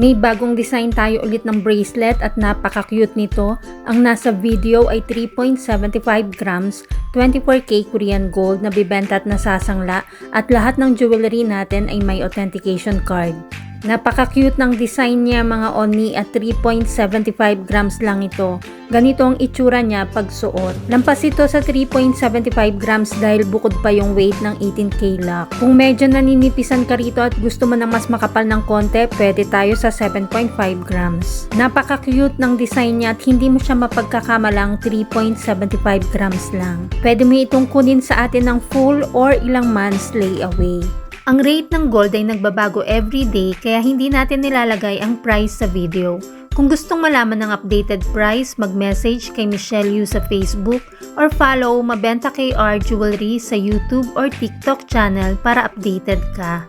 May bagong design tayo ulit ng bracelet at napaka-cute nito. Ang nasa video ay 3.75 grams, 24K Korean gold na bibenta at nasasangla at lahat ng jewelry natin ay may authentication card. Napaka-cute ng design niya mga oni at 3.75 grams lang ito. Ganito ang itsura niya pag suot. Lampas ito sa 3.75 grams dahil bukod pa yung weight ng 18K lock. Kung medyo naninipisan ka rito at gusto mo ng mas makapal ng konti, pwede tayo sa 7.5 grams. Napaka-cute ng design niya at hindi mo siya mapagkakamalang 3.75 grams lang. Pwede mo itong kunin sa atin ng full or ilang months layaway. Ang rate ng gold ay nagbabago everyday kaya hindi natin nilalagay ang price sa video. Kung gustong malaman ng updated price, mag-message kay Michelle Yu sa Facebook or follow Mabenta KR Jewelry sa YouTube or TikTok channel para updated ka.